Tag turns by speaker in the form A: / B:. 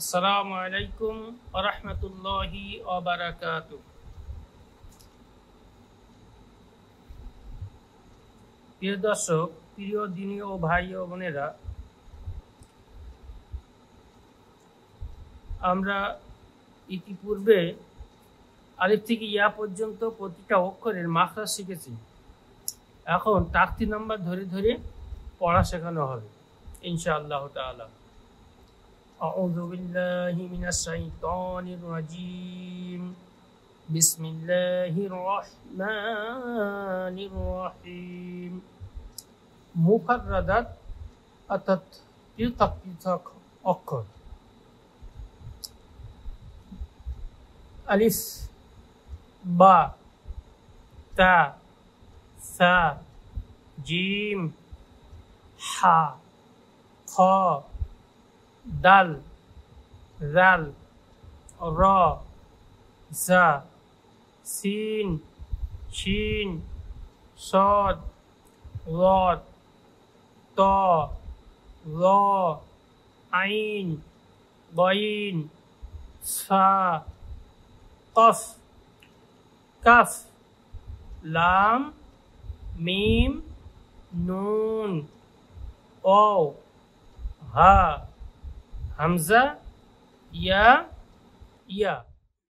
A: আসসালামু আলাইকুম ওয়া রাহমাতুল্লাহি ওয়া বারাকাতুহু। প্রিয় দর্শক, প্রিয় দিনী ও ভাই ও বোনেরা, আমরা ইতিপূর্বে আলিফ থেকে ইয়া পর্যন্ত প্রতিটা অক্ষরের মাখরাজ শিখেছি। এখন তাকতি নাম্বার ধরে ধরে পড়া শেখানো হবে ইনশাআল্লাহ তাআলা। আউযু বিল্লাহি মিনাশ শাইতানির রাজীম। বিসমিল্লাহির রহমানির রহিম। মুফাররাদাত অর্থাৎ পৃথক পৃথক অক্ষর। আলিফ, বা, তা, সা, জিম, হা, খ, দাল, জাল, র, জা, সিন, শিন, সদ, লদ, ত, ল, আইন, গইন, সা, কফ, কাফ, লাম, মিম, নুন, ওয়াও, হা, হামজা, ইয়া, ইয়া।